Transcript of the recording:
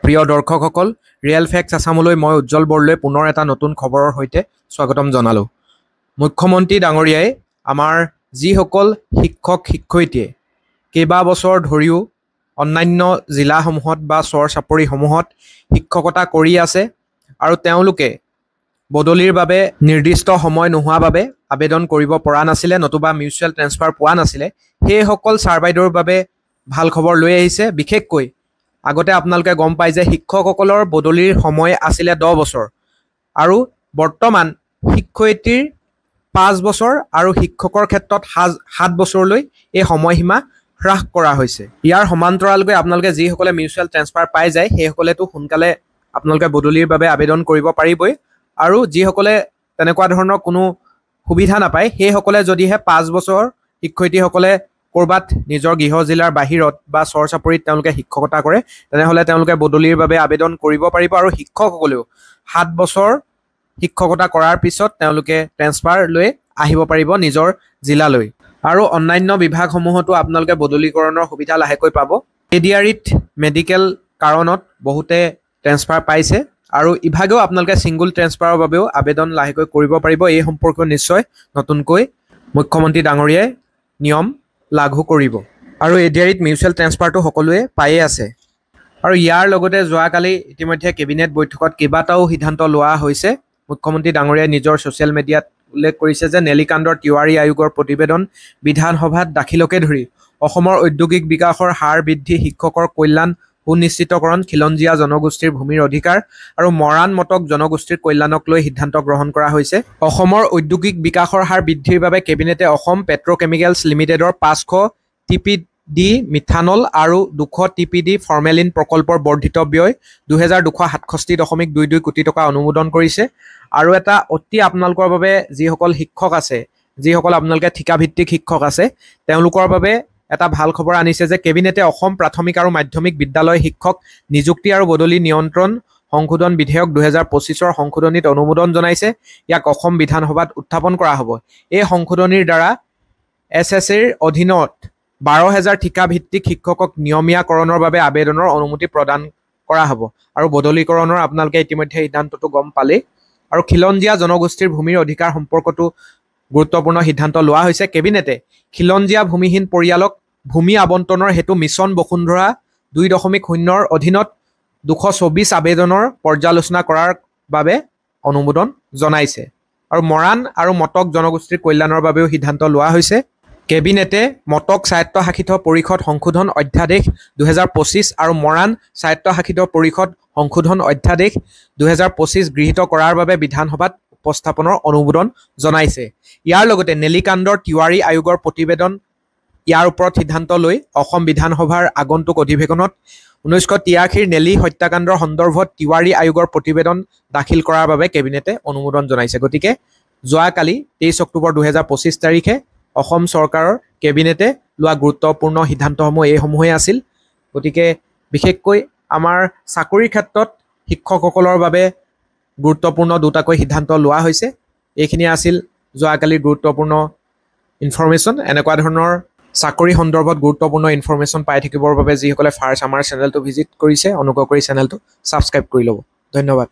প্ৰিয় দৰ্শকসকল, real facts আছামলৈ মই উজ্জ্বল বৰদলৈ পুনৰ এটা নতুন খবৰৰ সৈতে স্বাগতম জনালোঁ। মুখ্যমন্ত্ৰী ডাঙৰীয়াই আমাৰ যিসকল শিক্ষক শিক্ষয়িত্ৰীয়ে কেইবাবছৰ ধৰিও অন্যান্য জিলাসমূহত বা চৰ চাপৰিসমূহত শিক্ষকতা কৰি আছে আৰু তেওঁলোকে বদলিৰ বাবে নিৰ্দিষ্ট সময় নোহোৱাৰ বাবে আবেদন কৰিব পৰা নাছিলে, নতুবা মিউচুৱেল ট্ৰেন্সফাৰ পোৱা নাছিলে, সেইসকল ছাৰ বাইদেউৰ বাবে ভাল খবৰ লৈ আহিছে। বিশেষকৈ আগতে আপোনালোকে গম পায় যে শিক্ষকসকলৰ বদলিৰ সময় আছিলে 10 বছৰ আৰু বৰ্তমান শিক্ষয়িত্ৰীৰ 5 বছৰ আৰু শিক্ষকৰ ক্ষেত্ৰত 7 বছৰলৈ এই সময়সীমা হ্ৰাস কৰা হৈছে। ইয়াৰ সমান্তৰালকৈ আপোনালোকে যিসকলে মিউচুৱেল ট্ৰেন্সফাৰ পাই যায় সেইসকলেতো সোনকালে আপোনালোকে বদলিৰ বাবে আবেদন কৰিব পাৰিবই, আৰু যিসকলে তেনেকুৱা ধৰণৰ কোনো সুবিধা নাপায় সেইসকলে যদিহে 5 বছৰ শিক্ষয়িত্ৰীসকলে ক'ৰবাত নিজৰ গৃহ জিলাৰ বাহিৰত বা চৰ চাপৰিত তেওঁলোকে শিক্ষকতা কৰে, তেনেহ'লে তেওঁলোকে বদলিৰ বাবে আবেদন কৰিব পাৰিব আৰু শিক্ষকসকলেও 7 বছৰ শিক্ষকতা কৰাৰ পিছত তেওঁলোকে ট্ৰেন্সফাৰ লৈ আহিব পাৰিব নিজৰ জিলালৈ। আৰু অন্যান্য বিভাগসমূহতো আপোনালোকে বদলীকৰণৰ সুবিধা লাহেকৈ পাব। এডিআৰিত মেডিকেল কাৰণত বহুতে ট্ৰেন্সফাৰ পাইছে আৰু ইভাগেও আপোনালোকে ছিংগুল ট্ৰেন্সফাৰৰ বাবেও আবেদন লাহেকৈ কৰিব পাৰিব। এই সম্পৰ্কীয় নিশ্চয় নতুনকৈ মুখ্যমন্ত্ৰী ডাঙৰীয়াই নিয়ম লাগু কৰিব আৰু এডিআৰিত মিউচুৱেল ট্ৰেন্সফাৰটো সকলোৱে পায়ে আছে। আৰু ইয়াৰ লগতে যোৱাকালি ইতিমধ্যে কেবিনেট বৈঠকত কেইবাটাও সিদ্ধান্ত লোৱা হৈছে। মুখ্যমন্ত্ৰী ডাঙৰীয়াই নিজৰ ছ'চিয়েল মিডিয়াত উল্লেখ কৰিছে যে নেলিকাণ্ডৰ তিৱাৰী আয়োগৰ প্ৰতিবেদন বিধানসভাত দাখিলকে ধৰি অসমৰ ঔদ্যোগিক বিকাশৰ হাৰ বৃদ্ধি, শিক্ষকৰ কল্যাণ সুনিশ্চিতকৰণ, খিলঞ্জীয়া জনগোষ্ঠীৰ ভূমিৰ অধিকাৰ আৰু মৰাণ মটক জনগোষ্ঠীৰ কল্যাণক লৈ সিদ্ধান্ত গ্ৰহণ কৰা হৈছে। অসমৰ ঔদ্যোগিক বিকাশৰ হাৰ বৃদ্ধিৰ বাবে কেবিনেটে অসম পেট্ৰকেমিকেলছ লিমিটেডৰ 500 TPD মিথানল আৰু 200 TPD ফৰ্মেলিন প্ৰকল্পৰ বৰ্ধিত ব্যয় 2267.22 কোটি টকা অনুমোদন কৰিছে। আৰু এটা অতি আপোনালোকৰ বাবে যিসকল শিক্ষক আছে, যিসকল আপোনালোকে ঠিকাভিত্তিক শিক্ষক আছে, তেওঁলোকৰ বাবে এটা ভাল খবৰ আনিছে যে কেবিনেটে অসম প্ৰাথমিক আৰু মাধ্যমিক বিদ্যালয় শিক্ষক নিযুক্তি আৰু বদলি নিয়ন্ত্ৰণ সংশোধন বিধেয়ক 2025ৰ সংশোধনীত অনুমোদন জনাইছে। ইয়াক অসম বিধানসভাত উত্থাপন কৰা হ'ব। এই সংশোধনীৰ দ্বাৰা SSAৰ অধীনত 12,000 ঠিকাভিত্তিক শিক্ষকক নিয়মীয়াকৰণৰ বাবে আবেদনৰ অনুমতি প্ৰদান কৰা হ'ব। আৰু বদলীকৰণৰ আপোনালোকে ইতিমধ্যে সিদ্ধান্তটো গম পালেই। আৰু খিলঞ্জীয়া জনগোষ্ঠীৰ ভূমিৰ অধিকাৰ সম্পৰ্কতো গুৰুত্বপূৰ্ণ সিদ্ধান্ত লোৱা হৈছে। কেবিনেটে খিলঞ্জীয়া ভূমিহীন পৰিয়ালক ভূমি আবণ্টনৰ হেতু মিছন বসুন্ধৰা 2.0ৰ অধীনত 224 আবেদনৰ পৰ্যালোচনা কৰাৰ বাবে অনুমোদন জনাইছে। আৰু মৰাণ আৰু মটক জনগোষ্ঠীৰ কল্যাণৰ বাবেও সিদ্ধান্ত লোৱা হৈছে। কেবিনেটে মটক স্বায়ত্তশাসিত পৰিষদ সংশোধন অধ্যাদেশ 2025 আৰু মৰাণ স্বায়ত্তশাসিত পৰিষদ সংশোধন অধ্যাদেশ 2025 গৃহীত কৰাৰ বাবে বিধানসভাত উপস্থাপনৰ অনুমোদন জনাইছে। ইয়াৰ লগতে নেলিকাণ্ডৰ তিৱাৰী আয়োগৰ প্ৰতিবেদন ইয়াৰ ওপৰত সিদ্ধান্ত লৈ অসম বিধানসভাৰ আগন্তুক অধিৱেশনত 1983ৰ নেলি হত্যাকাণ্ডৰ সন্দৰ্ভত তিৱাৰী আয়োগৰ প্ৰতিবেদন দাখিল কৰাৰ বাবে কেবিনেটে অনুমোদন জনাইছে। গতিকে যোৱাকালি 23 অক্টোবৰ 2025 তাৰিখে অসম চৰকাৰৰ কেবিনেটে লোৱা গুৰুত্বপূৰ্ণ সিদ্ধান্তসমূহ এইসমূহেই আছিল। গতিকে বিশেষকৈ আমাৰ চাকৰিৰ ক্ষেত্ৰত শিক্ষকসকলৰ বাবে গুৰুত্বপূৰ্ণ দুটাকৈ সিদ্ধান্ত লোৱা হৈছে। এইখিনি আছিল যোৱাকালিৰ গুৰুত্বপূৰ্ণ ইনফৰমেশ্যন। এনেকুৱা ধৰণৰ চাকৰি সন্দৰ্ভত গুৰুত্বপূৰ্ণ ইনফৰমেশ্যন পাই থাকিবৰ বাবে যিসকলে ফাৰ্ষ্ট আমাৰ চেনেলটো ভিজিট কৰিছে, অনুগ্ৰহ কৰি চেনেলটো ছাবস্ক্ৰাইব কৰি ল'ব। ধন্যবাদ।